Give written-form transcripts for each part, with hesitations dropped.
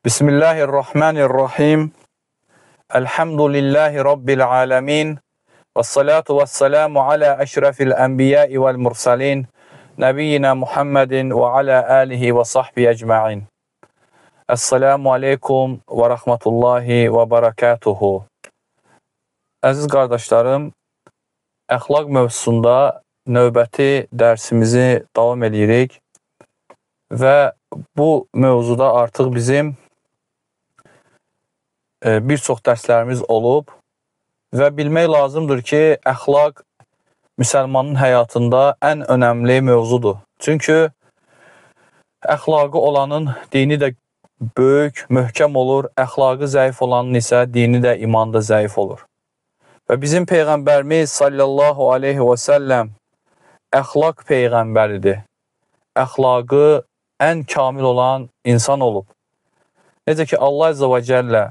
Bismillahirrahmanirrahim. Elhamdülillahi Rabbil alemin. Vessalatu vesselamu ala eşrefil enbiyai vel mursalin. Nebiyyina Muhammedin ve ala alihi ve sahbihi ecma'in. Esselamu aleykum ve rahmetullahi ve berekatuhu. Əziz qardaşlarım, əxlaq mövzusunda növbəti dərsimizi davam edirik və bu mövzuda artıq bizim bir çox dərslərimiz olub və bilmək lazımdır ki, əxlaq müsəlmanın həyatında ən önəmli mövzudur. Çünki əxlaqı olanın dini də böyük, möhkəm olur, əxlaqı zəif olanın isə dini də, imanı da zəif olur. Və bizim Peyğəmbərimiz sallallahu aleyhi və səlləm əxlaq Peyğəmbəridir. Əxlaqı ən kamil olan insan olub. Necə ki, Allah Əzzə və Cəllə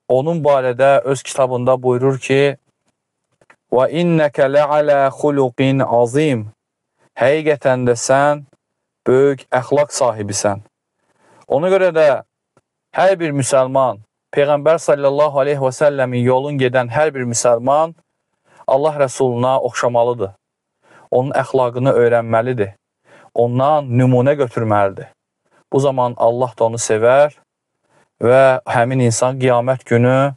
onun barədə öz kitabında buyurur ki, وَإِنَّكَ لَعَلَى خُلُقٍ عَظِيمٍ Həqiqətən də sən böyük əxlaq sahibisən. Ona görə də hər bir müsəlman, Peyğəmbər sallallahu aleyhi və səlləmin yolun gedən hər bir müsəlman Allah Rəsuluna oxşamalıdır. Onun əxlaqını öyrənməlidir. Ondan nümunə götürməlidir. Bu zaman Allah da onu sevər və həmin insan qiyamət günü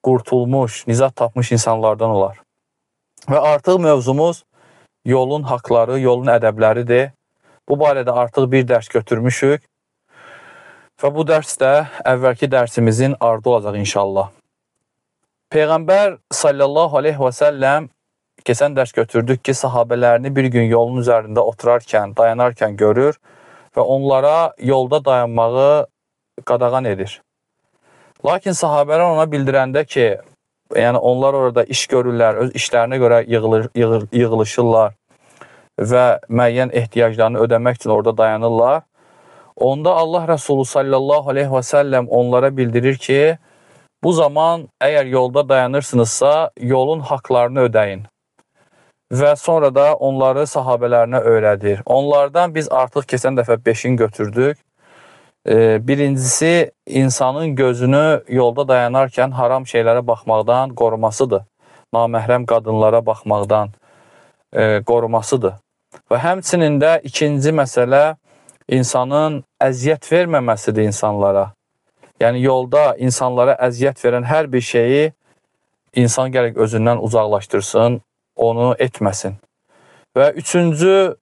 qurtulmuş, nizat tapmış insanlardan olar. Və artıq mövzumuz yolun haqları, yolun ədəbləridir. Bu barədə artıq bir dərs götürmüşük və bu dərs də əvvəlki dərsimizin ardı olacaq inşallah. Peyğəmbər sallallahu aleyhi və səlləm keçən dərs götürdük ki, sahabələrini bir gün yolun üzərində oturarkən, dayanarkən görür və onlara yolda dayanmağı qadağan edir. Lakin sahabələr ona bildirəndə ki, yəni onlar orada iş görürlər, öz işlərinə görə yığılışırlar və müəyyən ehtiyaclarını ödəmək üçün orada dayanırlar. Onda Allah Rəsulü sallallahu aleyhi və səlləm onlara bildirir ki, bu zaman əgər yolda dayanırsınızsa, yolun haqlarını ödəyin. Və sonra da onları sahabələrinə öyrədir. Onlardan biz artıq keçən dəfə 5-ini götürdük. Birincisi, insanın gözünü yolda dayanarkən haram şeylərə baxmaqdan qorumasıdır. Naməhrəm qadınlara baxmaqdan qorumasıdır. Və həmçinin də ikinci məsələ, insanın əziyyət verməməsidir insanlara. Yəni, yolda insanlara əziyyət verən hər bir şeyi insan gərək özündən uzaqlaşdırsın, onu etməsin. Və üçüncü,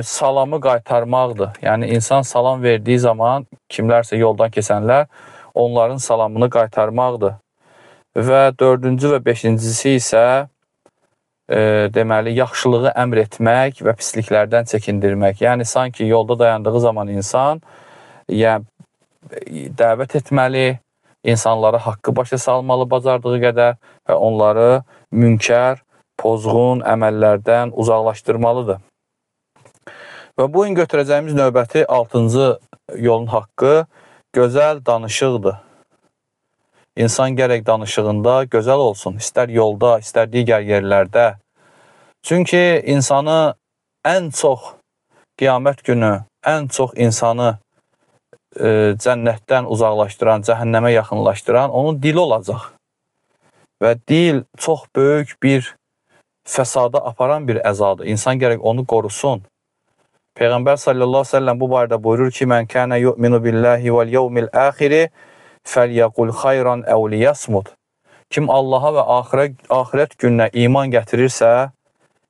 salamı qaytarmaqdır. Yəni, insan salam verdiyi zaman, kimlərsə yoldan keçənlər, onların salamını qaytarmaqdır. Və dördüncü və beşincisi isə, deməli, yaxşılığı əmr etmək və pisliklərdən çəkindirmək. Yəni, sanki yolda dayandığı zaman insan, dəvət etməli, insanlara haqqı başa salmalı bacardığı qədər və onları münkər, pozğun əməllərdən uzaqlaşdırmalıdır. Və bu gün götürəcəyimiz növbəti 6-cı yolun haqqı gözəl danışıqdır. İnsan gərək danışığında gözəl olsun, istər yolda, istər digər yerlərdə. Çünki insanı ən çox qiyamət günü, ən çox insanı cənnətdən uzaqlaşdıran, cəhənnəmə yaxınlaşdıran onun dili olacaq. Və dil çox böyük bir fəsada aparan bir əzadır. İnsan gərək onu qorusun. Peyğəmbər sallallahu aleyhi və səlləm bu barədə buyurur ki, Mən kənə yu'minu billahi vəl yevmil əxiri fəlyəqul xayran əv liyasmud. Kim Allaha və axirət gününə iman gətirirsə,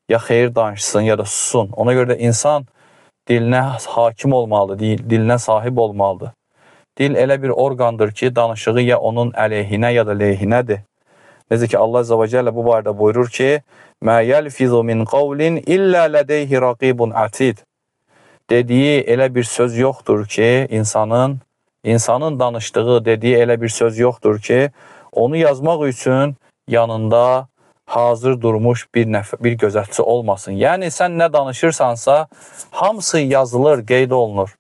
ya xeyir danışsın, ya da sussun. Ona görə də insan dilinə hakim olmalıdır, dilinə sahib olmalıdır. Dil elə bir orqandır ki, danışığı ya onun əleyhinə, ya da leyhinədir. Necə ki, Allah Əzzə və Cəllə bu barədə buyurur ki, Mə yəlfizu min qavlin illə lədeyhi raqibun atid. Dediyi elə bir söz yoxdur ki, insanın danışdığı, dediyi elə bir söz yoxdur ki, onu yazmaq üçün yanında hazır durmuş bir gözətçi olmasın. Yəni, sən nə danışırsansa, hamısı yazılır, qeyd olunur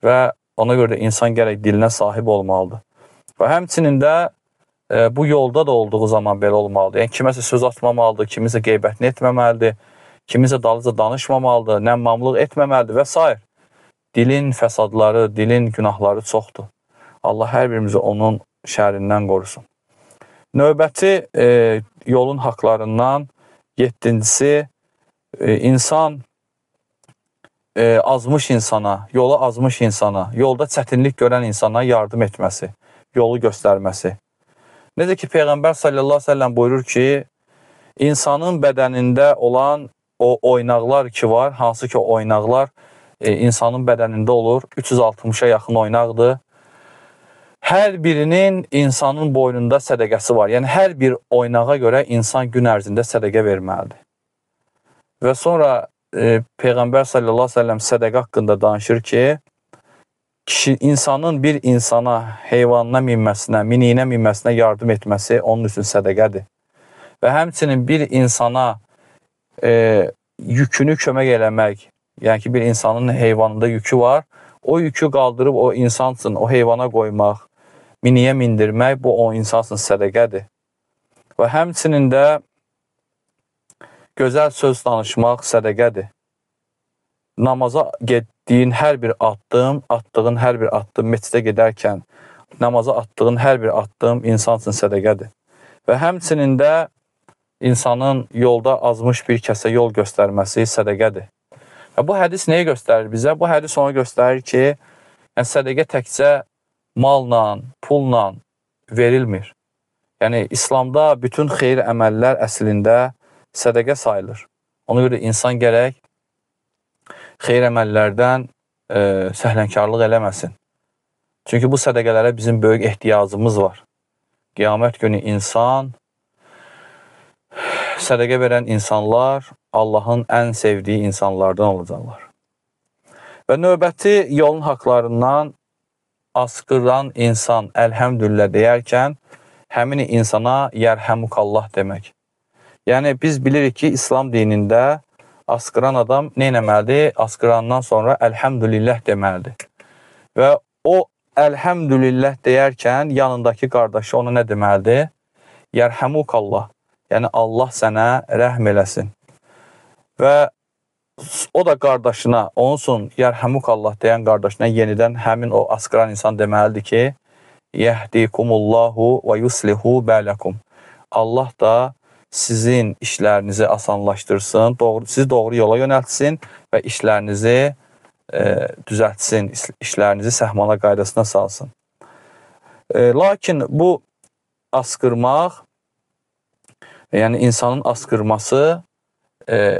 və ona görə də insan gərək dilinə sahib olmalıdır. Və həmçinin də bu yolda da olduğu zaman belə olmalıdır. Yəni, kiməsə söz atmamalıdır, kimisə qeybətini etməməlidir, kimisə dalıca danışmamalıdır, nəmmamlıq etməməlidir və s. Dilin fəsadları, dilin günahları çoxdur. Allah hər birimizi onun şərindən qorusun. Növbəti yolun haqlarından 7-cisi insan azmış insana, yolu azmış insana, yolda çətinlik görən insana yardım etməsi, yolu göstərməsi. Necə ki, Peyğəmbər sallallahu əleyhi və səlləm buyurur ki, insanın bədənində olan o oynaqlar ki var, hansı ki o oynaqlar insanın bədənində olur, 360-a yaxın oynaqdır. Hər birinin insanın boynunda sədəqəsi var. Yəni, hər bir oynağa görə insan gün ərzində sədəqə verməlidir. Və sonra Peyğəmbər sallallahu əleyhi və səlləm sədəqə haqqında danışır ki, insanın bir insana, heyvanına minməsinə, miniyinə minməsinə yardım etməsi onun üçün sədəqədir. Və həmçinin bir insana yükünü kömək eləmək, yəni ki, bir insanın heyvanında yükü var, o yükü qaldırıb o insan üçün, o heyvana qoymaq, miniyə mindirmək, bu o insan üçün sədəqədir. Və həmçinin də gözəl söz danışmaq sədəqədir. Namaza getdiyin hər bir addım, atdığın hər bir addım, meçidə gedərkən namaza atdığın hər bir addım insan üçün sədəqədir. Və həmçinin də insanın yolda azmış bir kəsə yol göstərməsi sədəqədir. Və bu hədis nəyi göstərir bizə? Bu hədis onu göstərir ki, yəni sədəqə təkcə malla, pulla verilmir. Yəni, İslamda bütün xeyir əməllər əslində sədəqə sayılır. Ona görə insan gərək xeyir əməllərdən səhlənkarlıq eləməsin. Çünki bu sədəqələrə bizim böyük ehtiyacımız var. Qiyamət günü sədəqə verən insanlar Allahın ən sevdiyi insanlardan olacaqlar. Və növbəti yolun haqlarından asqıran insan əlhəmdülillah deyərkən həmin insana yərhəmukallah demək. Yəni, biz bilirik ki, İslam dinində asqıran adam nə etməlidir? Asqırandan sonra əlhəmdülillah deməlidir. Və o əlhəmdülillah deyərkən yanındakı qardaşı ona nə deməlidir? Yərhəmukallah. Yəni, Allah sənə rəhm eləsin. Və o da qardaşına, onun üçün yərhəmukallah deyən qardaşına yenidən həmin o asqıran insan deməlidir ki, yəhdikumullahu və yuslihu bələkum. Allah da sizin işlərinizi asanlaşdırsın, sizi doğru yola yönəltsin və işlərinizi düzəltsin, işlərinizi səhmana qaydasına salsın. Lakin bu asqırmaq, yəni insanın asqırması,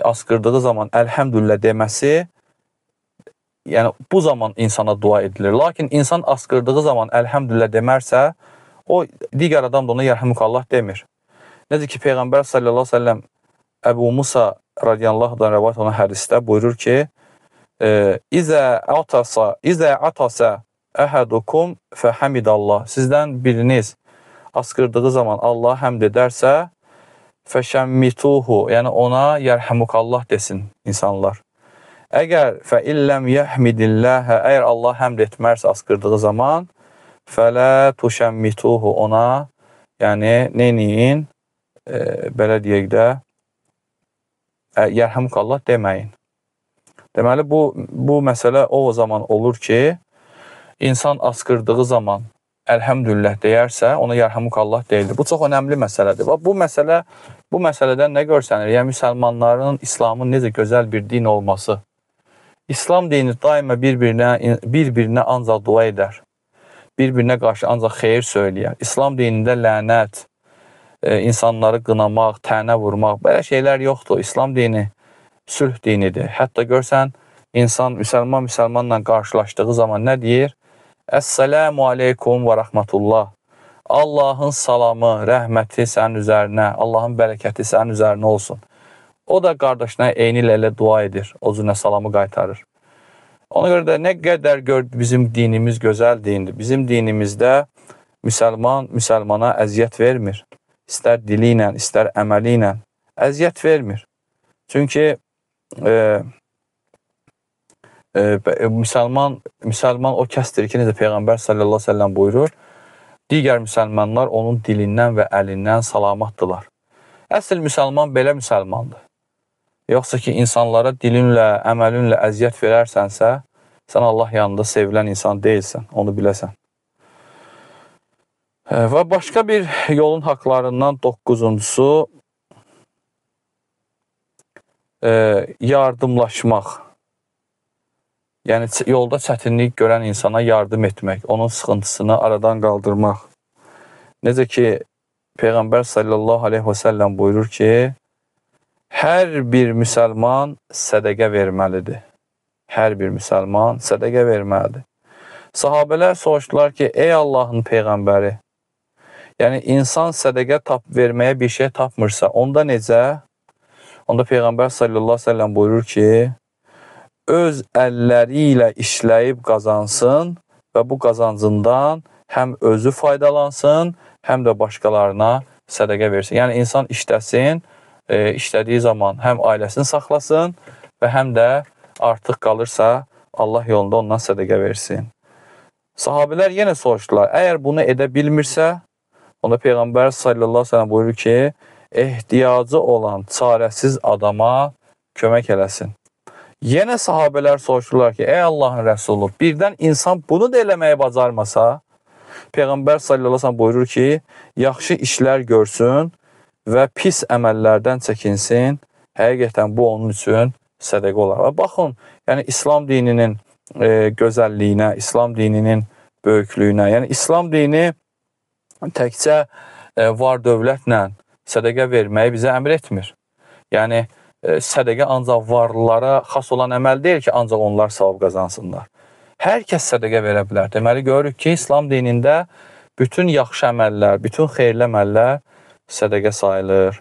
asqırdığı zaman əlhəmdülillah deməsi, yəni bu zaman insana dua edilir. Lakin insan asqırdığı zaman əlhəmdülillah demərsə, o digər adam da ona yərhəmukallah demir. Necə ki, Peyğəmbər sallallahu əleyhi və səlləm Əbu Musa radiyallahu anh rəvayət olan hədisdə buyurur ki, İzə atasa əhədukum fəhəmidallah. Sizdən biriniz asqırdığı zaman Allah həmd edərsə, fəşəmmituhu, yəni ona yərhəmukallah desin insanlar. Əgər fəilləm yəhmidilləhə, əgər Allah həmd etmərsə asqırdığı zaman, fələ tuşəmmituhu, ona, yəni neyniyin, belə deyək də, yərhəmukallah deməyin. Deməli, bu məsələ o zaman olur ki, insan asqırdığı zaman əlhəmdülillah deyərsə, ona yərhəmukallah deyilir. Bu çox önəmli məsələdir. Bu məsələdən nə görsənir? Yəni, müsəlmanların, İslamın necə gözəl bir din olması. İslam dini daima bir-birinə ancaq dua edər. Bir-birinə qarşı ancaq xeyir söyləyər. İslam dinində lənət, insanları qınamaq, tənə vurmaq, belə şeylər yoxdur. İslam dini sülh dinidir. Hətta görsən, insan müsəlmanla qarşılaşdığı zaman nə deyir? Əssəlamu aleykum və rəhmətullah. Allahın salamı, rəhməti sənin üzərinə, Allahın bərəkəti sənin üzərinə olsun. O da qardaşına eyni ilə dua edir, o cürə salamı qaytarır. Ona görə də nə qədər bizim dinimiz gözəl dindir. Bizim dinimizdə müsəlmana əziyyət vermir. İstər dili ilə, istər əməli ilə əziyyət vermir. Çünki müsəlman o kəsdir ki, necə Peyğəmbər sallallahu əleyhi və səlləm buyurur, digər müsəlmanlar onun dilindən və əlindən salamatdırlar. Əsl müsəlman belə müsəlmandır. Yoxsa ki, insanlara dilinlə, əməlinlə əziyyət verərsənsə, sən Allah yanında sevilən insan deyilsən, onu biləsən. Və başqa bir yolun haqlarından 9-uncusu yardımlaşmaq. Yəni yolda çətinlik görən insana yardım etmək, onun sıxıntısını aradan qaldırmaq. Necə ki Peyğəmbər sallallahu aleyhi və səlləm buyurur ki, hər bir müsəlman sədəqə verməlidir. Hər bir müsəlman sədəqə verməlidir. Sahabələr soruşdular ki, ey Allahın Peyğəmbəri, yəni insan sədəqə verməyə bir şey tapmırsa, onda necə? Onda Peyğəmbər sallallahu aleyhi və səlləm buyurur ki, öz əlləri ilə işləyib qazansın və bu qazancından həm özü faydalansın, həm də başqalarına sədəqə versin. Yəni insan işləsin, işlədiyi zaman həm ailəsini saxlasın və həm də artıq qalırsa Allah yolunda ondan sədəqə versin. Sahabələr yenə soruşdular, əgər bunu edə bilmirsə, onda Peyğəmbər sallallahu aleyhi və səlləm buyurur ki, ehtiyacı olan çarəsiz adama kömək eləsin. Yenə sahabələr soruşurlar ki, ey Allahın Rəsulu, birdən insan bunu da eləməyə bacarmasa, Peyğəmbər sallallahu aleyhi və səlləm buyurur ki, yaxşı işlər görsün və pis əməllərdən çəkinsin, həqiqətən bu onun üçün sədəqə olar. Və baxın, yəni İslam dininin gözəlliyinə, İslam dininin böyüklüyünə, yəni İslam dini təkcə var dövlətlə sədəqə verməyi bizə əmr etmir. Yəni, sədəqə ancaq varlılara xas olan əməl deyil ki, ancaq onlar savab qazansınlar. Hər kəs sədəqə verə bilər. Deməli, görürük ki, İslam dinində bütün yaxşı əməllər, bütün xeyirli əməllər sədəqə sayılır.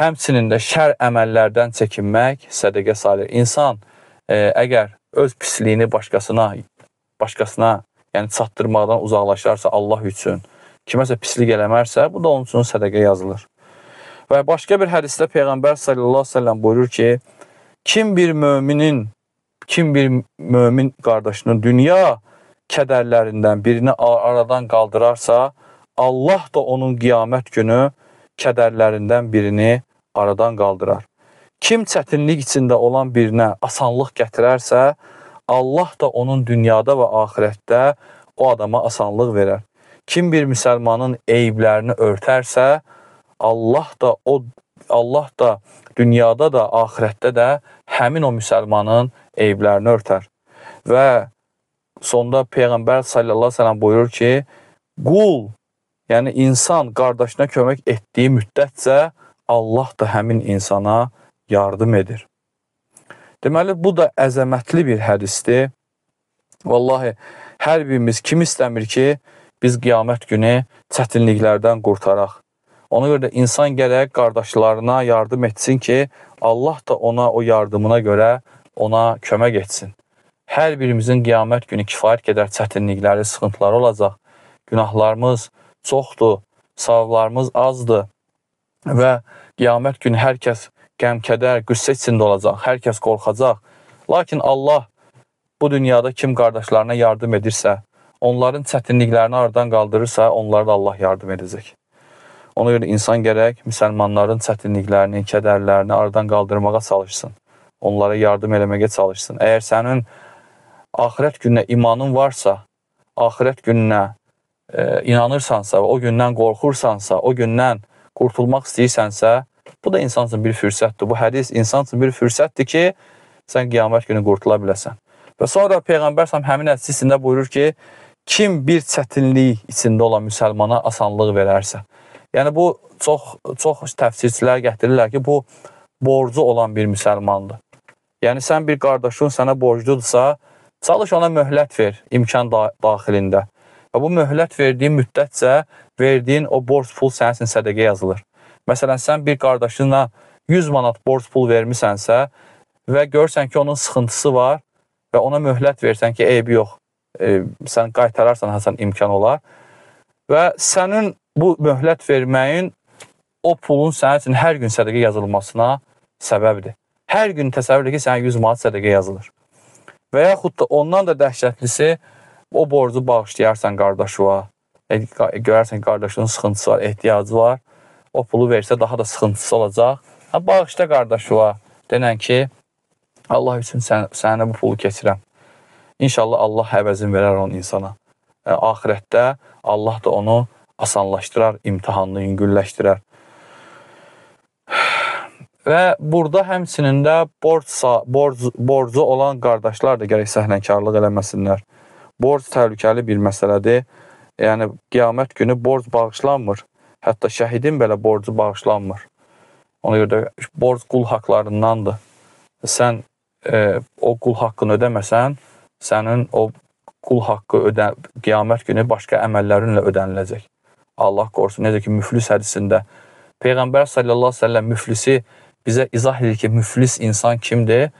Həmçinin də şər əməllərdən çəkinmək sədəqə sayılır. İnsan əgər öz pisliyini başqasına yəni çatdırmaqdan uzaqlaşarsa Allah üçün, kiməsə pislik eləmərsə, bu da onun üçün sədəqə yazılır. Və başqa bir hədisdə Peyğəmbər sallallahu aleyhi və səlləm buyurur ki, kim bir mömin qardaşının dünya kədərlərindən birini aradan qaldırarsa, Allah da onun qiyamət günü kədərlərindən birini aradan qaldırar. Kim çətinlik içində olan birinə asanlıq gətirərsə, Allah da onun dünyada və axirətdə o adama asanlıq verər. Kim bir müsəlmanın eyiblərini örtərsə, Allah da dünyada da, axirətdə də həmin o müsəlmanın eyiblərini örtər. Və sonda Peyğəmbər sallallahu aleyhi və səlləm buyurur ki, qul, yəni insan qardaşına kömək etdiyi müddətcə Allah da həmin insana yardım edir. Deməli, bu da əzəmətli bir hədisdir. Vallahi, hər birimiz kim istəmir ki, biz qiyamət günü çətinliklərdən qurtaraq. Ona görə də insan gərək qardaşlarına yardım etsin ki, Allah da ona o yardımına görə ona kömək etsin. Hər birimizin qiyamət günü kifayət qədər çətinlikləri, sıxıntıları olacaq. Günahlarımız çoxdur, savablarımız azdır və qiyamət günü hər kəs qəm-kədər, qüssə içində olacaq, hər kəs qorxacaq. Lakin Allah bu dünyada kim qardaşlarına yardım edirsə, onların çətinliklərini aradan qaldırırsa, onlara da Allah yardım edəcək. Ona görə insan gərək müsəlmanların çətinliklərini, kədərlərini aradan qaldırmağa çalışsın. Onlara yardım eləməyə çalışsın. Əgər sənin axirət gününə imanın varsa, axirət gününə inanırsansa, o gündən qorxursansa, o gündən qurtulmaq istəyirsənsə, bu da insan üçün bir fürsətdir. Bu hədis insan üçün bir fürsətdir ki, sən qiyamət günü qurtula biləsən. Və sonra Peyğəmbər həmin hədisində buyurur ki, kim bir çətinlik içində olan müsəlmana asanlıq verərsə. Yəni, bu çox təfsirçilər gətirirlər ki, bu borcu olan bir müsəlmandır. Yəni, sən bir qardaşın sənə borcludursa, çalış ona möhlət ver imkan daxilində. Və bu möhlət verdiyin müddətcə verdiyin o borc pul sənin üçün sədəqə yazılır. Məsələn, sən bir qardaşına 100 manat borc pul vermisənsə və görsən ki, onun sıxıntısı var və ona möhlət versən ki, eybi yox, sən qaytararsan, hasan imkan olar və sənin bu möhlət verməyin o pulun sənin üçün hər gün sədəqə yazılmasına səbəbdir. Hər gün təsəvvür edir ki, sənə 100 manat sədəqə yazılır. Və yaxud da ondan da dəhşətlisi, o borcu bağışlayarsan qardaşına, görərsən ki, qardaşının sıxıntısı var, ehtiyacı var, o pulu versə daha da sıxıntısı olacaq. Bağışla qardaşına, denən ki, Allah üçün sənə bu pulu keçirəm. İnşallah Allah əvəzini verər onun insana. Axirətdə Allah da onu asanlaşdırar, imtahanını yüngülləşdirər. Və burada həmçinin də borcu olan qardaşlar da gərək səhlənkarlıq eləməsinlər. Borc təhlükəli bir məsələdir. Yəni, qiyamət günü borc bağışlanmır. Hətta şəhidin belə borcu bağışlanmır. Ona görə də borc qul haqlarındandır. Sən o qul haqqını ödəməsən, sənin o qul haqqı qiyamət günü başqa əməllərinlə ödəniləcək. Allah qorusun. Necə ki, müflis hədisində Peyğəmbər sallallahu aleyhi ve sellem müflisi bizə izah edir ki, müflis insan kimdir?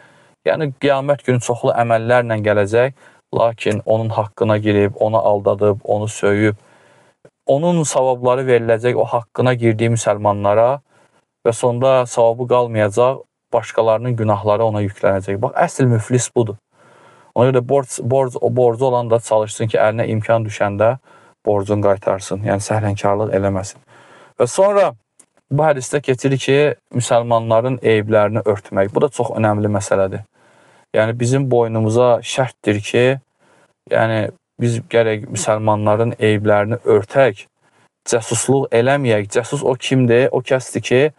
Yəni, qiyamət günü çoxlu əməllərlə gələcək, lakin onun haqqına girib, onu aldadıb, onu söyüb, onun savabları veriləcək o haqqına girdiyi müsəlmanlara və sonda savabı qalmayacaq, başqalarının günahları ona yüklənəcək. Bax, əsl müflis budur. Ona görə borcu olan da çalışsın ki, əlinə imkan düşəndə borcunu qaytarsın, yəni səhlənkarlıq eləməsin. Və sonra bu hədisdə keçirir ki, müsəlmanların eyblərini örtmək. Bu da çox önəmli məsələdir. Yəni, bizim boynumuza şərtdir ki, yəni, biz gərək müsəlmanların eyblərini örtək, cəsusluq eləməyək. Cəsus o kimdir? O kəsdir ki,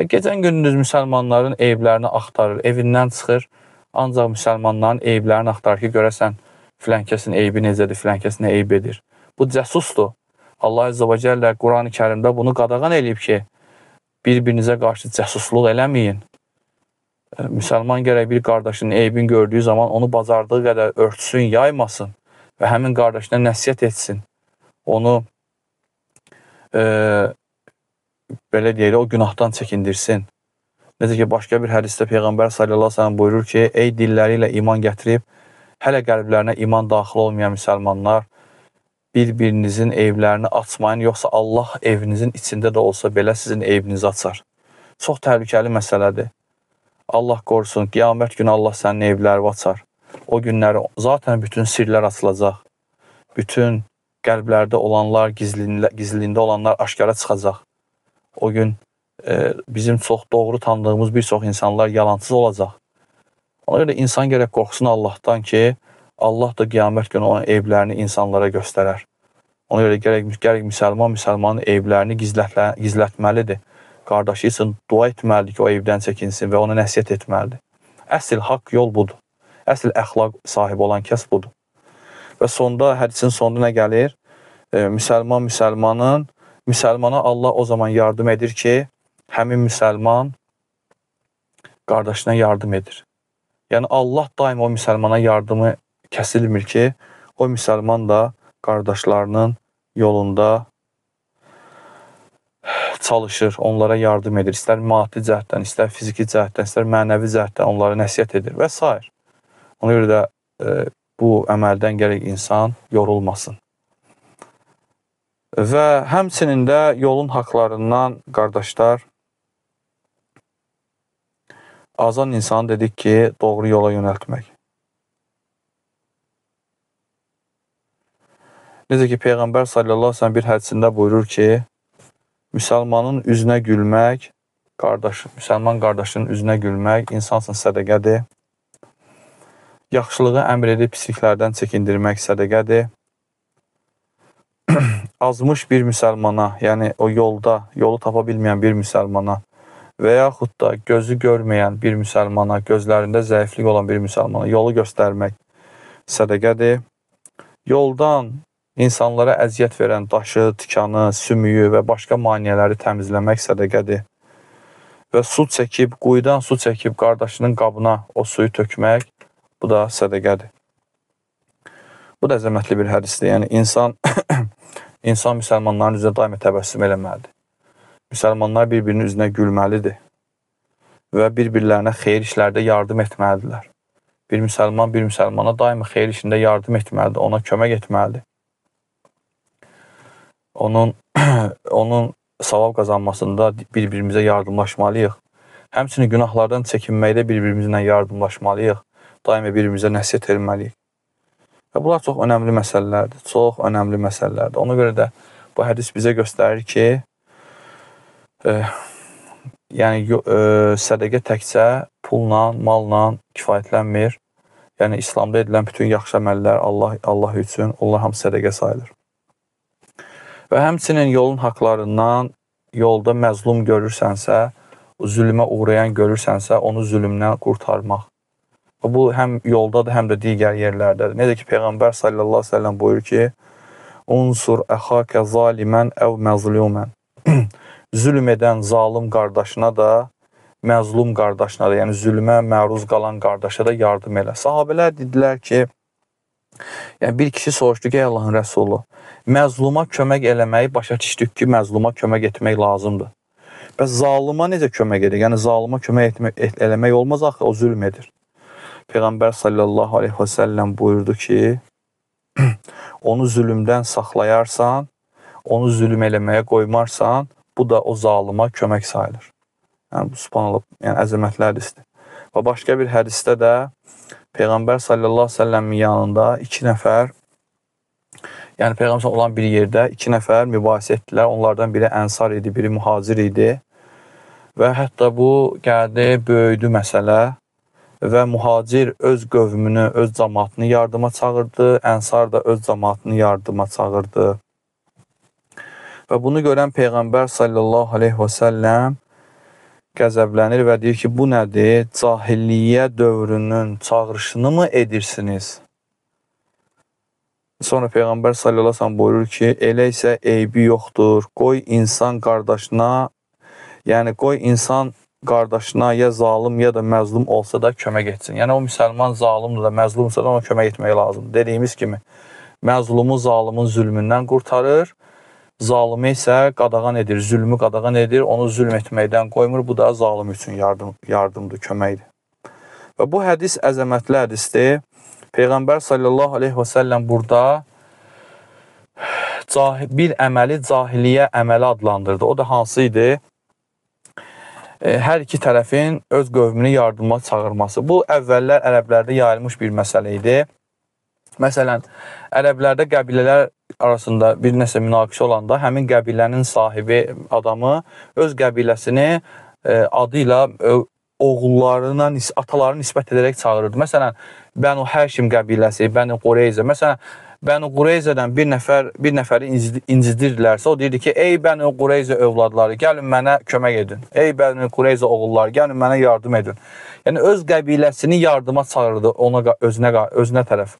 gecən gündüz müsəlmanların eyblərini axtarır, evindən çıxır, ancaq müsəlmanların eyblərini axtarır ki, görəsən, filənkəsin eybi necədir, filənkəsin eyb edir. Bu cəsusdur. Allah Əzzə və Cəllə Quran-ı Kərimdə bunu qadağan eləyib ki, bir-birinizə qarşı cəsusluq eləməyin. Müsəlman gərək bir qardaşının eybini gördüyü zaman onu bacardığı qədər örtsün, yaymasın və həmin qardaşına nəsiyyət etsin. Onu belə deyək, o günahdan çəkindirsin. Necə ki, başqa bir hədisdə Peyğəmbər sallallahu aleyhi ve sellem buyurur ki, ey dilləri ilə iman gətirib, hələ qəlblərinə iman daxil olmayan müsəlmanlar, bir-birinizin evlərini açmayın, yoxsa Allah evinizin içində də olsa belə sizin evinizi açar. Çox təhlükəli məsələdir. Allah qorusun, qiyamət günü Allah sənin evləri açar. O günləri zaten bütün sirlər açılacaq. Bütün qəlblərdə olanlar, gizliliyində olanlar aşkara çıxacaq. O gün bizim çox doğru tanıdığımız bir çox insanlar yalansız olacaq. Ona görə insan gərək qorxsun Allahdan ki, Allah da qiyamət günü onun eyblərini insanlara göstərər. Ona görə gərək müsəlmanın eyblərini gizlətməlidir. Qardaşı üçün dua etməlidir ki, o eybdən çəkinsin və ona nəsiyyət etməlidir. Əsl haqq yol budur. Əsl əxlaq sahibi olan kəs budur. Və sonda, hədisin sonunda nə gəlir? Müsəlmana Allah o zaman yardım edir ki, həmin müsəlman qardaşına yardım edir. Yəni, Allah daim o müsəlmana yardımı kəsilmir ki, o müsəlman da qardaşlarının yolunda çalışır, onlara yardım edir. İstər maddi cəhətdən, istər fiziki cəhətdən, istər mənəvi cəhətdən onlara nəsiyyət edir və s. Ona görə də bu əməldən gərək insan yorulmasın. Və həmçinin də yolun haqlarından qardaşlar, azan insan dedik ki, doğru yola yönəltmək. Necə ki, Peyğəmbər sallallahu aleyhi ve sellem bir hədisində buyurur ki, müsəlmanın üzünə gülmək, müsəlman qardaşının üzünə gülmək insansın sədəqədir. Yaxşılığı əmr edib pisliklərdən çəkindirmək sədəqədir. Azmış bir müsəlmana, yəni o yolu tapa bilməyən bir müsəlmana və yaxud da gözü görməyən bir müsəlmana, gözlərində zəiflik olan bir müsəlmana yolu göstərmək sədəqədir. Yoldan insanlara əziyyət verən daşı, tikanı, sümüyü və başqa maneələri təmizləmək sədəqədir. Və su çəkib, quyudan su çəkib qardaşının qabına o suyu tökmək, bu da sədəqədir. Bu da əzəmətli bir hədisdir. Yəni, insan müsəlmanların üzrə daima təbəssüm eləməlidir. Müsəlmanlar bir-birinin üzünə gülməlidir və bir-birlərinə xeyir işlərdə yardım etməlidirlər. Bir müsəlman bir müsəlmana daima xeyir işində yardım etməlidir, ona kömək etməlidir. Onun savab qazanmasında bir-birimizə yardımlaşmalıyıq. Həmçinin günahlardan çəkinməkdə bir-birimizlə yardımlaşmalıyıq. Daima bir-birimizə nəsiyyət etməliyik. Və bunlar çox önəmli məsələlərdir. Çox önəmli məsələlərdir. Ona görə də bu hədis bizə göstərir ki, sədəqə təkcə pulla, malla kifayətlənmir. Yəni, İslamda edilən bütün yaxşı əməllər Allah üçün, onlar hamı sədəqə sayılır. Və həmçinin yolun haqlarından, yolda məzlum görürsənsə, zülmə uğrayan görürsənsə, onu zülmdən qurtarmaq. Bu həm yoldadır, həm də digər yerlərdədir. Necə ki, Peyğəmbər sallallahu əleyhi və səlləm buyurur ki, unsur əxakə zalimən əv məzlumən. Zülm edən zalim qardaşına da, məzlum qardaşına da, yəni zülmə məruz qalan qardaşa da yardım elə. Sahabələr dedilər ki, yəni bir kişi soruşdu ki, Allahın Rəsulu, məzluma kömək eləməyi başa düşdük ki, məzluma kömək etmək lazımdır. Bəs zalıma necə kömək edir? Yəni zalıma kömək eləmək olmaz axı, o zülm edir. Peyğəmbər sallallahu aleyhi və səlləm buyurdu ki, onu zülmdən saxlayarsan, onu zülm eləməyə qoymarsan, bu da o zalıma kömək sayılır. Yəni, bu subhanallah, yəni əzəmətli hədisdir. Və başqa bir hədisdə də Peyğəmbər sallallahu aleyhi və səlləmin yanında iki nəfər, yəni Peyğəmbər olan bir yerdə iki nəfər mübahisə etdilər. Onlardan biri ənsar idi, biri mühacir idi. Və hətta bu gəldi, böyüdü məsələ və mühacir öz qövmünü, öz cəmaatını yardıma çağırdı, ənsar da öz cəmaatını yardıma çağırdı. Və bunu görən Peyğəmbər sallallahu aleyhi və səlləm qəzəblənir və deyir ki, bu nədir? Cahiliyyə dövrünün çağırışını mı edirsiniz? Sonra Peyğəmbər sallallahu aleyhi və səlləm buyurur ki, elə isə eybi yoxdur. Qoy insan qardaşına, yəni qoy insan qardaşına ya zalim ya da məzlum olsa da kömək etsin. Yəni o müsəlman zalimdir da, məzlumsa da ona kömək etmək lazımdır. Dediyimiz kimi, məzlumu zalimin zülmündən qurtarır. Zalimi isə qadağan edir, zülmü qadağan edir, onu zülm etməkdən qoymur. Bu da zalim üçün yardımdır, köməkdir. Və bu hədis əzəmətli hədisdir. Peyğəmbər sallallahu aleyhi və səlləm burada bir əməli cahiliyyə əməli adlandırdı. O da hansı idi? Hər iki tərəfin öz qövmünü yardıma çağırması. Bu əvvəllər ərəblərdə yayılmış bir məsələ idi. Məsələn, ərəblərdə qəbilələr arasında bir nəsə münaqişə olanda həmin qəbilənin sahibi adamı öz qəbiləsini adı ilə oğullarına, atalarına nisbət edərək çağırırdı. Məsələn, Bənu Həşim qəbiləsi, Bənu Qureyzə. Məsələn, Bənu Qureyzədən bir nəfəri incidirlərsə, o deyirdi ki, ey Bənu Qureyzə övladları, gəlin mənə kömək edin. Ey Bənu Qureyzə oğulları, gəlin mənə yardım edin. Yəni, öz qəbiləsini yardıma çağırdı özünə tərəf.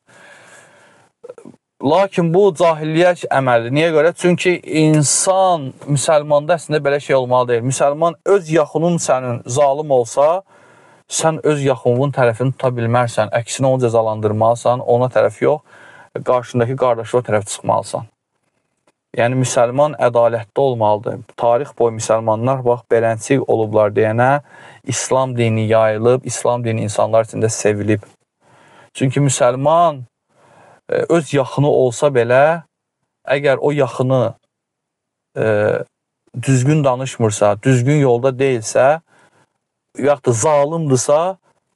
Lakin bu cahiliyyə əməlidir. Niyə görə? Çünki insan, müsəlmanda əslində belə şey olmalı deyil. Müsəlman öz yaxının sənin zalim olsa, sən öz yaxınlığın tərəfini tuta bilmərsən, əksinə onu cəzalandırmalısan, ona tərəf yox, qarşındakı qardaşına tərəf çıxmalısan. Yəni, müsəlman ədalətli olmalıdır. Tarix boyu müsəlmanlar, bax, beləncik olublar deyənə, İslam dini yayılıb, İslam dini insanlar içində sevilib. Çünki müsəlman öz yaxını olsa belə, əgər o yaxını düzgün danışmırsa, düzgün yolda deyilsə, yaxud da zalimdirsa,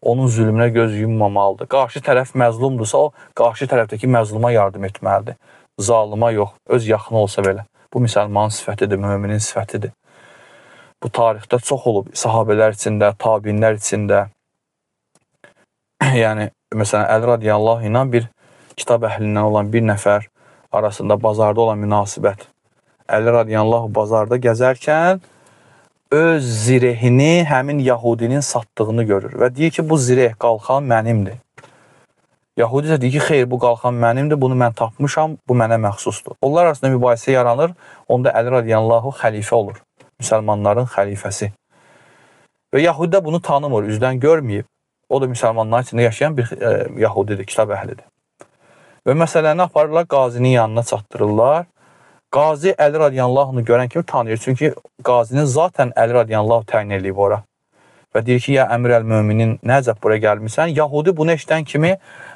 onun zülmünə göz yummamalıdır. Qarşı tərəf məzlumdursa, o qarşı tərəfdəki məzluma yardım etməlidir. Zalıma yox, öz yaxını olsa belə. Bu müsəlmanın sifətidir, müminin sifətidir. Bu tarixdə çox olub, sahabələr içində, tabinlər içində. Yəni, məsələn, Əli radiyallahu ilə bir kitab əhlindən olan bir nəfər arasında bazarda olan münasibət. Əli radiyallahu bazarda gəzərkən öz zirehini həmin Yahudinin satdığını görür və deyir ki, bu zireh, qalxan mənimdir. Yahudi isə deyir ki, xeyr, bu qalxan mənimdir, bunu mən tapmışam, bu mənə məxsusdur. Onlar arasında mübahisə yaranır, onda Əli radiyallahu xəlifə olur, müsəlmanların xəlifəsi. Və Yahudi də bunu tanımır, üzdən görməyib. O da müsəlmanların içində yaşayan bir Yahudidir, kitab əhlidir. Və məsələni aparırlar, qazinin yanına çatdırırlar. Qazi Əli radiyallahını görən kimi tanıyır. Çünki qazinin zaten Əli radiyallahu təyin edib ora. Və deyir ki, ya əmir əl-müminin nəcəb buraya gəlmirsən? Yahudi bunu eşdən kimi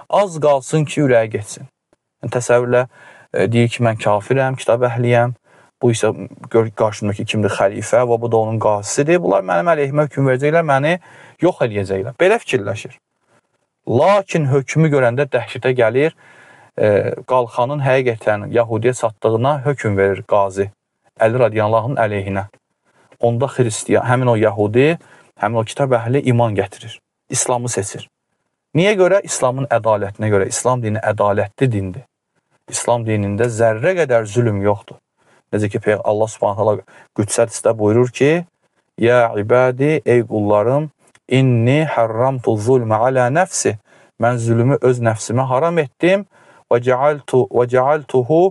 az qalsın ki, ürəyə geçsin. Yəni, təsəvvürlə deyir ki, mən kafirəm, kitab əhliyəm. Bu isə qarşımdakı kimdir? Xəlifə və bu da onun qazisidir. Bunlar mənim əleyhimə hökm verəcəklər, məni yox edəcəklər. Belə fikirləşir. Lakin hökmü görəndə dəhşətə gəlir. Qalxanın həqiqətən Yahudiyə çatdığına hökm verir qazi Əli radiyallahının əleyhinə. Onda xristiyan, həmin o Yahudi, həmin o kitab əhli iman gətirir. İslamı seçir. Niyə görə? İslamın ədalətinə görə. İslam dini ədalətli dindir. İslam dinində zərrə qədər zülm yoxdur. Necə ki, Allah Subhanahu taala Qüdsə hədisdə buyurur ki, ya ibadi, ey qullarım, inni harramtu zulmə alə nəfsi. Mən zülmü öz nəfsimə haram etdim və cealtuhu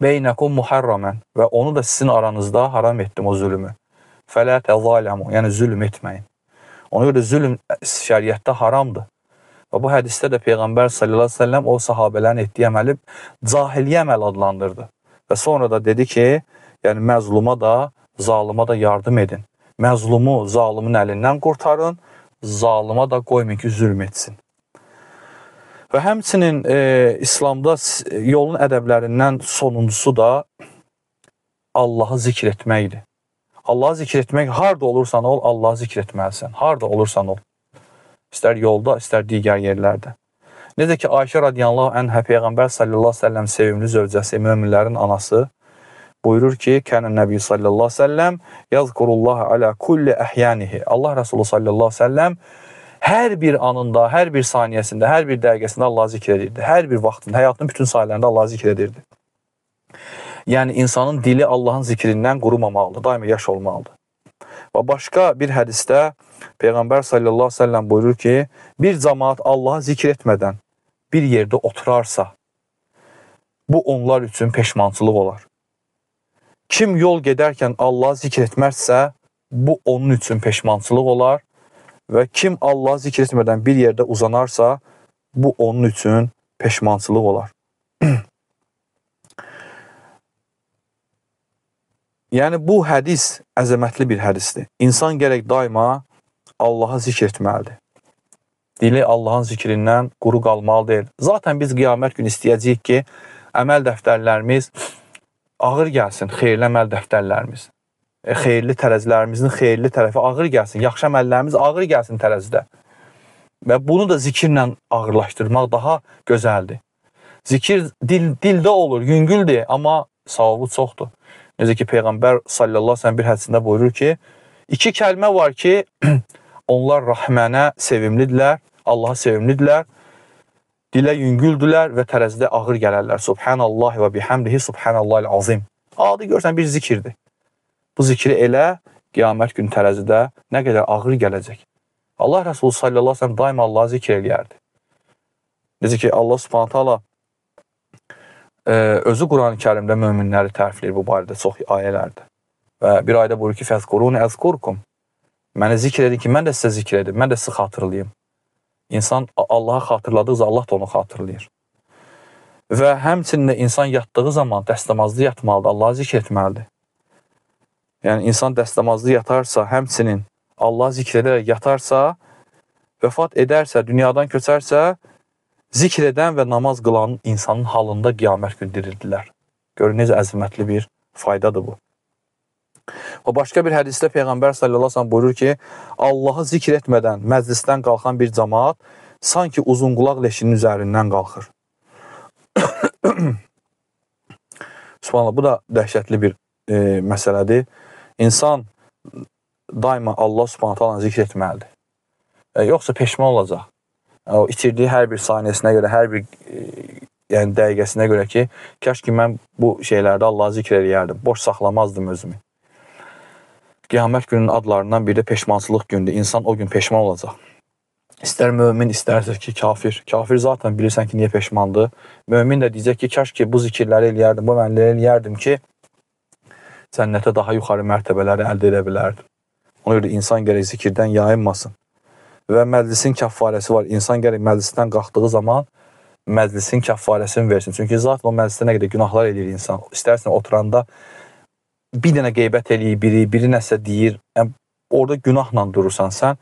beynəkum muharraman və onu da sizin aranızda haram etdim o zülmü. Fələ təzalamu, yəni zülm etməyin. Ona görə zülm şəriətdə haramdır. Və bu hədisdə də Peyğəmbər sallallahu əleyhi və səlləm o sahabələrin etdiyi əməli cahiliyyə əməl adlandırdı. Və sonra da dedi ki, yəni məzluma da, zalıma da yardım edin. Məzlumu zalimin əlindən qurtarın, zalıma da qoymayın ki, zülm etsin. Və həmçinin İslamda yolun ədəblərindən sonuncusu da Allahı zikr etməkdir. Allahı zikr etmək, harada olursan ol, Allahı zikr etməlisən. Harada olursan ol. İstər yolda, istər digər yerlərdə. Necə ki, Ayşə radiyallahu anhə Peyğəmbər sallallahu əleyhi və səlləm sevimli zövcəsi, möminlərin anası buyurur ki, kənə nəbi sallallahu əleyhi və səlləm yazkurullaha alə kulli əhyanihi. Allah Rəsulü sallallahu əleyhi və səlləm hər bir anında, hər bir saniyəsində, hər bir dəqiqəsində Allahı zikr edirdi. Hər bir vaxtında, həyatının bütün sahələrində Allahı zikr edirdi. Yəni, insanın dili Allahın zikrindən qurumamalıdır, daima yaş olmalıdır. Və başqa bir hədisdə Peyğəmbər sallallahu əleyhi və səlləm buyurur ki, bir cəmaət Allahı zikr etmədən bir yerdə oturarsa, bu onlar üçün peşmançılıq olar. Kim yol gedərkən Allahı zikr etməzsə, bu onun üçün peşmançılıq olar və kim Allahı zikr etmədən bir yerdə uzanarsa, bu onun üçün peşmançılıq olar. Yəni, bu hədis əzəmətli bir hədisdir. İnsan gərək daima Allahı zikr etməlidir. Dili Allahın zikrindən quru qalmalı deyil. Zaten biz qiyamət günü istəyəcəyik ki, əməl dəftərlərimiz ağır gəlsin, xeyirli əməl dəftərlərimiz. Xeyirli tərəzilərimizin xeyirli tərəfi ağır gəlsin, yaxşı əməllərimiz ağır gəlsin tərəzidə. Və bunu da zikirlə ağırlaşdırmaq daha gözəldir. Zikir dildə olur, yüngüldür, amma savabı çoxdur. Necə ki, Peyğəmbər sallallahu əleyhi və səlləm bir hədisində buyurur ki, iki kəlmə var ki, onlar Rəhmənə sevimlidirlər, Allaha sevimlidirlər, dilə yüngüldülər və tərəzidə ağır gələrlər. Subhanallahi və bihamdihi, subhanallahil azim. Adı görsən bir zikirdir. Bu zikri elə qiyamət günü tərəzidə nə qədər ağır gələcək. Allah Rəsulü sallallahu əleyhi və səlləm daima Allahı zikr eləyərdi. Necə ki, Allah Subhanahu taala özü Quran-ı Kərimdə möminləri tərifləyir bu barədə çox ayələrdə. Və bir ayədə buyurur ki, fəzkuruni əzkurkum. Məni zikr edin ki, mən də sizə zikr edim, mən də sizi xatırlayayım. İnsan Allahı xatırladıqca Allah da onu xatırlayır. Və həmçinin də insan yatdığı zaman dəstəmazlı yatmalıdır, Allahı zikr etməlidir. Yəni, insan dəstəmazlı yatarsa, həmçinin Allah zikr edərək yatarsa, vəfat edərsə, dünyadan köçərsə, zikr edən və namaz qılan insanın halında qiyamət günü dirirdilər. Görün, necə əzəmətli bir faydadır bu. Və başqa bir hədisdə Peyğəmbər sallallahu əleyhi və səlləm buyurur ki, Allahı zikr etmədən məclisdən qalxan bir cəmaat sanki uzunqulaq leşinin üzərindən qalxır. Subhanallah, bu da dəhşətli bir məsələdir. İnsan daima Allah Subhanahu taalanı zikr etməlidir. Yoxsa peşman olacaq. O itirdiyi hər bir saniyəsinə görə, hər bir dəqiqəsinə görə ki, kəş ki, mən bu şeylərdə Allahı zikr eləyərdim, boş saxlamazdım özümü. Qiyamət günün adlarından biri də peşmançılıq gündür. İnsan o gün peşman olacaq. İstər mömin, istərsə ki, kafir. Kafir zaten bilirsən ki, niyə peşmandır. Mömin də deyəcək ki, kəş ki, bu zikirləri eləyərdim, bu əməlləri eləyərdim ki, cənnətə daha yuxarı mərtəbələri əldə edə bilərdim. Ona görə insan gərək zikirdən yayınmasın. Və məclisin kəffarəsi var. İnsan gərək məclisdən qalxdığı zaman məclisin kəffarəsini versin. Çünki zaten o məclisdə nə qədər günahlar eləyir insan. İstərsən oturanda bir dənə qeybət eləyir biri nəsə deyir. Yəni, orada günahla durursan sən.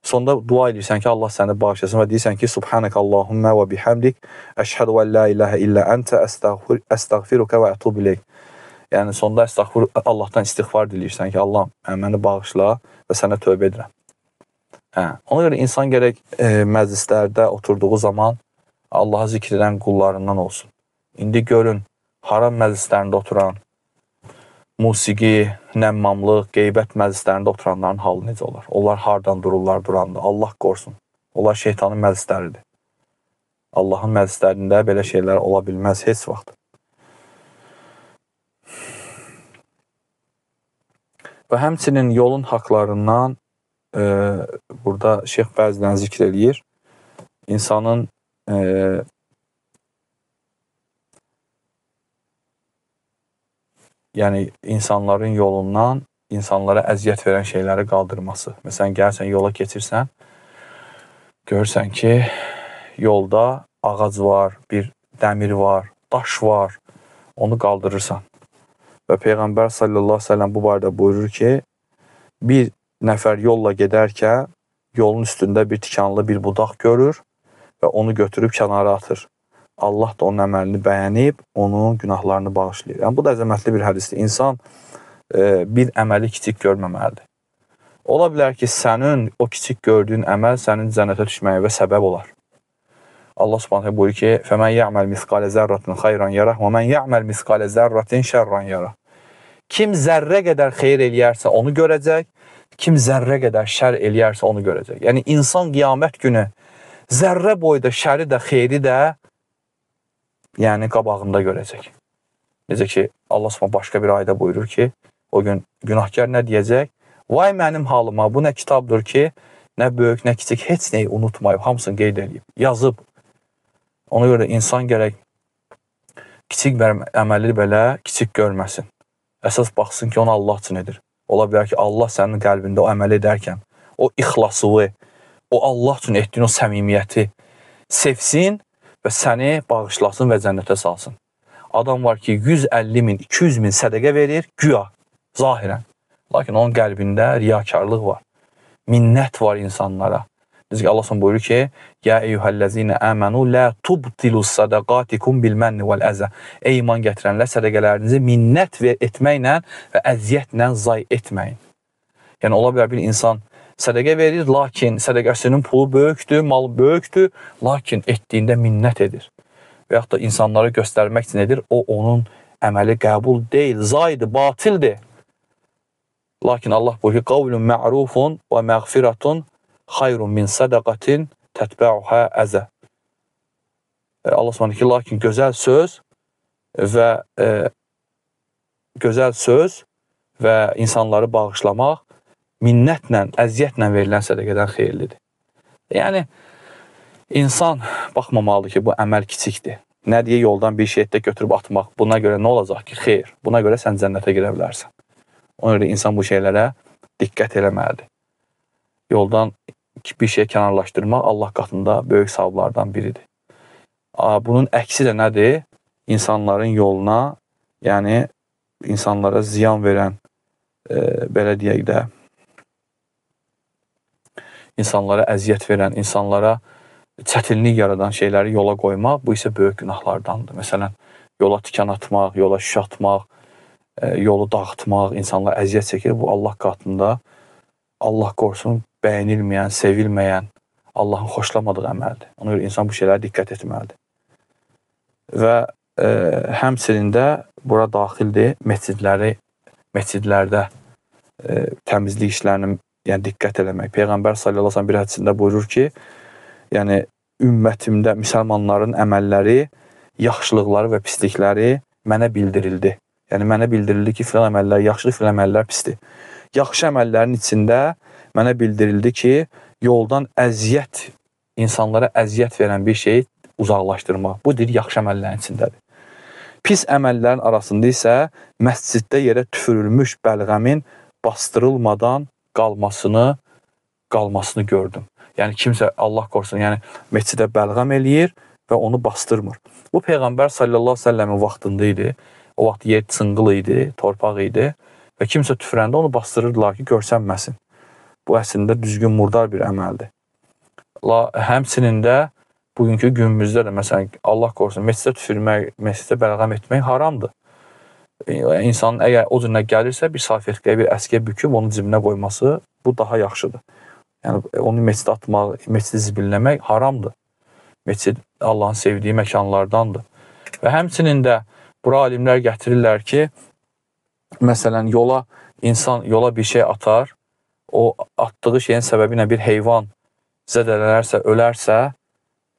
Sonda dua edirsən ki, Allah səni bağışlasın və deyirsən ki, Subhanək Allahümmə və bihamdik, əşhədu və la iləhə illə əntə, əstəğfiruka və ətub iləyk. Yəni, sonda Allahdan istiğfar diləyirsən ki, Allah məni bağışla və sənə tövbə edirəm. Ona görə insan gərək məclislərdə oturduğu zaman Allahı zikr edən qullarından olsun. İndi görün, haram məclislərində oturan, musiqi, nəmmamlıq, qeybət məclislərində oturanların halı necə olar? Onlar hardan dururlar duranda? Allah qorusun. Onlar şeytanın məclisləridir. Allahın məclislərində belə şeylər ola bilməz heç vaxt. Və həmçinin yolun haqlarından burada şeyx bəzilən zikr eləyir. İnsanın yəni insanların yolundan insanlara əziyyət verən şeyləri qaldırması. Məsələn, gəlsən yola keçirsən, görürsən ki, yolda ağac var, bir dəmir var, daş var, onu qaldırırsan. Və Peyğəmbər sallallahu əleyhi və səlləm bu barədə buyurur ki, bir nəfər yolla gedərkən yolun üstündə bir tikanlı bir budaq görür və onu götürüb kənara atır. Allah da onun əməlini bəyənib, onun günahlarını bağışlayır. Yəni, bu da əzəmətli bir hədisdir. İnsan bir əməli kiçik görməməlidir. Ola bilər ki, sənin o kiçik gördüyün əməl sənin cənnətə düşməyinə səbəb olar. Allah Subhanahu buyurur ki, "Fəmən ya'mal misqalə zərratin xeyran yarah və mən ya'mal misqalə zərratin şerran yarah." Kim zərrə qədər xeyir eləyərsə onu görəcək, kim zərrə qədər şər eləyərsə onu görəcək. Yəni insan qiyamət günü zərrə boyda şəri də, xeyri də yəni qabağında görəcək. Necə ki, Allah Subhanahu başqa bir ayda buyurur ki, o gün günahkar nə deyəcək? Vay mənim halıma, bu nə kitabdır ki, nə böyük, nə kiçik, heç nəyi unutmayıb, hamısını qeyd edib, yazıb. Ona görə insan gərək kiçik əməli belə kiçik görməsin. Əsas baxsın ki, onu Allah üçün edir. Ola bilər ki, Allah sənin qəlbində o əməli edərkən, o ixlasıvı, o Allah üçün etdiyin o səmimiyyəti sevsin və səni bağışlasın və cənnətə salsın. Adam var ki, 150 min, 200 min sədəqə verir, güya, zahirən. Lakin onun qəlbində riyakarlıq var, minnət var insanlara. Düz ki, Allah son buyurur ki, "Ya eyyuhəllezine amanu la tubtilus sadaqatikum bil manni vel əza." Ey iman gətirənlər, sədaqələrinizi minnət etməklə və əziyyətlə zay etməyin. Yəni ola bilər bir insan sədaqə verir, lakin sədaqəsinin pulu böyükdür, malı böyükdür, lakin etdiyində minnət edir. Və yaxud da insanlara göstərmək üçün edir, o onun əməli qəbul deyil, zaydır, batildir. Lakin Allah buyurur ki, "Qavlun ma'rufun və məğfiratun xayrun min sadaqatin tətbəuhə əzə." Allah subhanahu ki, lakin gözəl söz və insanları bağışlamaq minnətlə, əziyyətlə verilən sədaqədən xeyirlidir. Yəni, insan baxmamalıdır ki, bu əməl kiçikdir. Nə deyə yoldan bir şeydə götürüb atmaq, buna görə nə olacaq ki, xeyr, buna görə sən cənnətə girə bilərsən. Ona görə insan bu şeylərə diqqət eləməlidir. Yoldan bir şey kənarlaşdırmaq Allah qatında böyük savablardan biridir. Bunun əksi də nədir? İnsanların yoluna, yəni insanlara ziyan verən, belə deyək də, insanlara əziyyət verən, insanlara çətinlik yaradan şeyləri yola qoymaq, bu isə böyük günahlardandır. Məsələn, yola tikan atmaq, yola şiş atmaq, yolu dağıtmaq, insanlar əziyyət çəkir. Bu Allah qatında, Allah qorusun, bəyənilməyən, sevilməyən, Allahın xoşlamadığı əməldir. Ona görə insan bu şeylərə diqqət etməlidir. Və həmçinin də bura daxildir, məscidlərdə təmizlik işlərinin yəni, diqqət eləmək. Peyğəmbər sallallahu aleyhi ve sellem bir hədisində buyurur ki, yəni ümmətimdə müsəlmanların əməlləri, yaxşılıqları və pislikləri mənə bildirildi. Yəni mənə bildirildi ki, filan əməllər yaxşıdır, filan əməllər pisdir. Yaxşı əməllərin içində mənə bildirildi ki, yoldan əziyyət, insanlara əziyyət verən bir şeyi uzaqlaşdırmaq. Bu deyir, yaxşı əməllərin içindədir. Pis əməllərin arasında isə məsciddə yerə tüfürülmüş bəlğəmin bastırılmadan qalmasını gördüm. Yəni kimsə Allah qorusun, yəni məscidə bəlğəm eləyir və onu bastırmır. Bu Peyğəmbər sallallahu aleyhi ve sellemin vaxtında idi. O vaxt yer çınqıl idi, torpaq idi və kimsə tüfürəndə onu bastırırdılar ki, görsənməsin. Bu əslində düzgün murdar bir əməldir. Həmçinin də bugünkü günümüzdə də məsələn Allah qorusun, məscidə tüfürmək, məscidə bəlğəm etmək haramdır. İnsanın əgər o cürünə gəlirsə, bir salfetkaya, bir əskiyə büküb onun cibinə qoyması bu daha yaxşıdır. Yəni onu məscidə atmaq, məscidi zibilləmək haramdır. Məscid Allahın sevdiyi məkanlardandır. Və həmçinin də bura alimlər gətirirlər ki, məsələn insan yola bir şey atar, o atdığı şeyin səbəbi ilə bir heyvan zədələnərsə, ölərsə,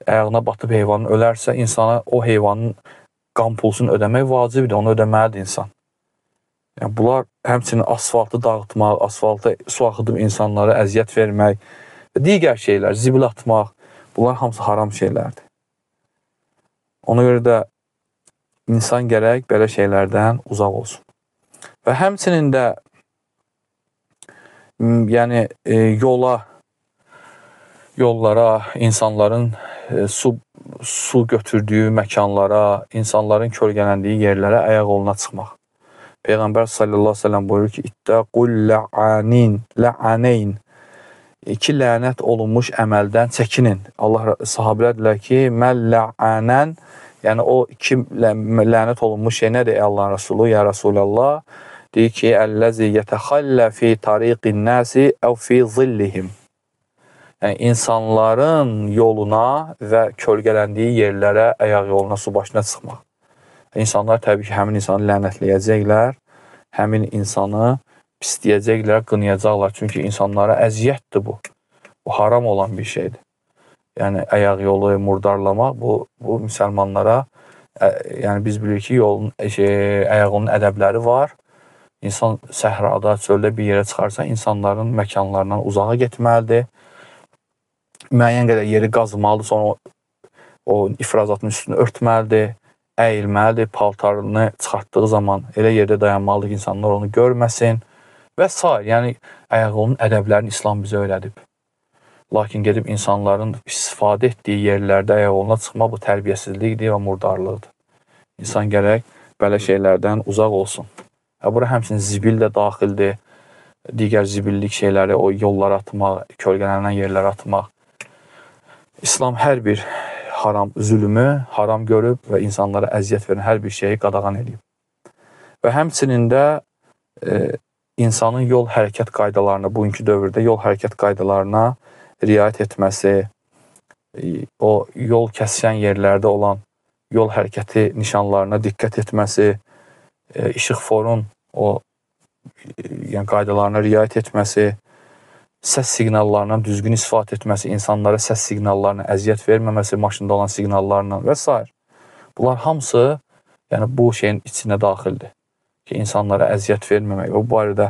ayağına batıb heyvanın ölərsə, insana o heyvanın qan pulsunu ödəmək vacibdir, onu ödəməlidir insan. Yəni bunlar həmçinin asfaltı dağıtmaq, asfalta su axıdıb insanlara əziyyət vermək və digər şeylər, zibil atmaq, bunlar hamısı haram şeylərdir. Ona görə də insan gərək belə şeylərdən uzaq olsun. Və həmçinin də yəni yollara, insanların su götürdüyü məkanlara, insanların kölgələndiyi yerlərə ayaq yoluna çıxmaq. Peyğəmbər sallallahu əleyhi və səlləm buyurur ki, "İttəqul la'aneyn." İki lənət olunmuş əməldən çəkinin. Allah sahabelər deyirlər ki, "Məl la'anən", yəni o iki lənət olunmuş şey nədir ey Allahın Rəsulu, ya Rasulallah? Deyir ki, "Əlləzi yətəxallə fi tariqin nasi əv fi zillihim." Yəni insanların yoluna və kölgələndiyi yerlərə, ayaq yoluna, su başına çıxmaq. İnsanlar təbii ki, həmin insanı lənətləyəcəklər, həmin insanı pisləyəcəklər, qınayacaqlar. Çünki insanlara əziyyətdir bu. Bu haram olan bir şeydir. Yəni ayaq yolu murdarlamaq bu müsəlmanlara, yəni biz bilirik ki, ayaq yolunun ədəbləri var. İnsan səhrada, çöldə bir yerə çıxarsa, insanların məkanlarından uzağa getməlidir. Müəyyən qədər yeri qazmalıdır, sonra o ifrazatın üstünü örtməlidir, əyilməlidir, paltarını çıxartdığı zaman elə yerdə dayanmalıdır ki, insanlar onu görməsin və s. Yəni, ayaq yolunun ədəblərini İslam bizə öyrədib. Lakin gedib insanların istifadə etdiyi yerlərdə ayaq yoluna çıxmaq bu tərbiyəsizlikdir və murdarlıqdır. İnsan gərək belə şeylərdən uzaq olsun. Bura həmçinin zibil də daxildir, digər zibillik şeyləri, o yollara atmaq, kölgələnən yerlərə atmaq. İslam hər bir haram, zülmü haram görüb və insanlara əziyyət verən hər bir şeyi qadağan edib. Və həmçinin də insanın yol hərəkət qaydalarına, bugünkü dövrdə yol hərəkət qaydalarına riayət etməsi, o yol kəsişən yerlərdə olan yol hərəkəti nişanlarına diqqət etməsi, işıqforun o qaydalarına riayət etməsi, səs siqnallarından düzgün istifadə etməsi, insanlara səs siqnallarına əziyyət verməməsi, maşında olan siqnallarla və s. Bunlar hamısı bu şeyin içinə daxildir ki, insanlara əziyyət verməmək. Bu barədə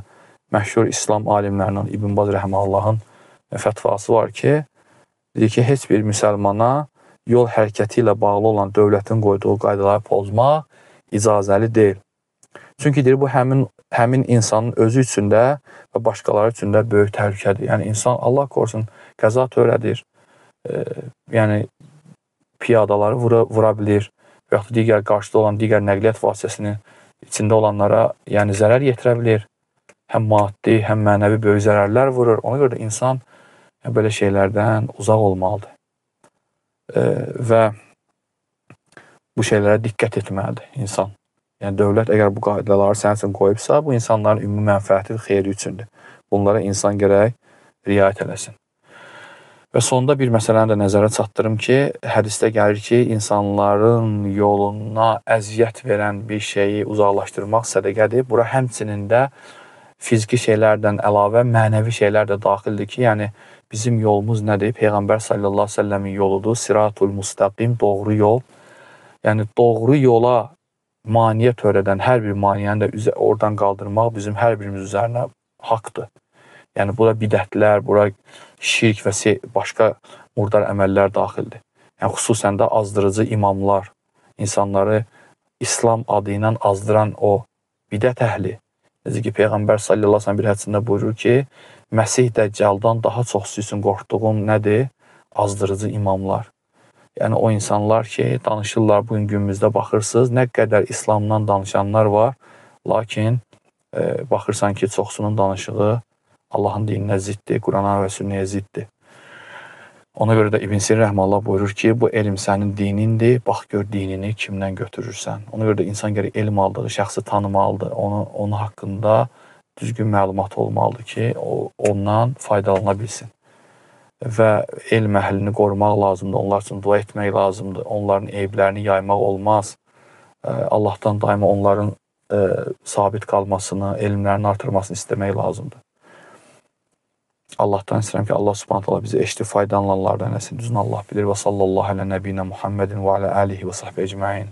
məşhur İslam alimlərindən İbn Baz rəhməhullahın fətvası var ki, deyir ki, heç bir müsəlmana yol hərəkəti ilə bağlı olan dövlətin qoyduğu qaydaları pozmaq icazəli deyil. Çünki deyir, bu həmin insanın özü üçün də və başqaları üçün də böyük təhlükədir. Yəni, insan, Allah qorusun, qəza törədir, yəni, piyadaları vura bilir və yaxud digər qarşıda olan digər nəqliyyat vasitəsinin içində olanlara zərər yetirə bilir. Həm maddi, həm mənəvi böyük zərərlər vurur. Ona görə də insan belə şeylərdən uzaq olmalıdır. Və bu şeylərə diqqət etməlidir insan. Yəni, dövlət əgər bu qaydaları sənin üçün qoyubsa, bu insanların ümumi mənfəəti və xeyri üçündür. Bunlara insan gərək riayət eləsin. Və sonda bir məsələni də nəzərə çatdırım ki, hədisdə gəlir ki, insanların yoluna əziyyət verən bir şeyi uzaqlaşdırmaq sədəqədir. Bura həmçinin də fiziki şeylərdən əlavə mənəvi şeylər də daxildir ki, yəni bizim yolumuz nədir? Peyğəmbər sallallahu əleyhi və səlləmin yoludur. Siratul mustaqim, doğru yol. Yəni doğru yola maniyə törədən hər bir maniyəni də oradan qaldırmaq bizim hər birimiz üzərinə haqdır. Yəni bura bidətlər, bura şirk və başqa murdar əməllər daxildir. Yəni xüsusən də azdırıcı imamlar, insanları İslam adı ilə azdıran o bidət əhli. Necə ki, Peyğəmbər sallallahu əleyhi və səlləm bir hədisində buyurur ki, Məsih Dəccaldan daha çox sizin qorxduğum nədir? Azdırıcı imamlar. Yəni o insanlar ki, danışırlar, bugün günümüzdə baxırsınız, nə qədər İslamdan danışanlar var, lakin baxırsan ki, çoxsunun danışığı Allahın dininə ziddir, Qurana və sünnəyə ziddir. Ona görə də İbn Sirin rəhməhullah buyurur ki, bu elm sənin dinindir, bax gör dinini kimdən götürürsən. Ona görə də insan gərək elm aldığı şəxsi tanımalıdır, onun haqqında düzgün məlumat olmalıdır ki, ondan faydalana bilsin. Və elm əhlini qorumaq lazımdır, onlar üçün dua etmək lazımdır, onların eyblərini yaymaq olmaz. Allahdan daima onların sabit qalmasını, elmlərini artırmasını istəmək lazımdır. Allahdan istəyirəm ki, Allah subhanahu taala bizi eşitib faydalananlardan eləsin. Düzünü Allah bilir və sallallahu alə nəbiyinə Muhammedin və alə alihi və sahbə ecmain.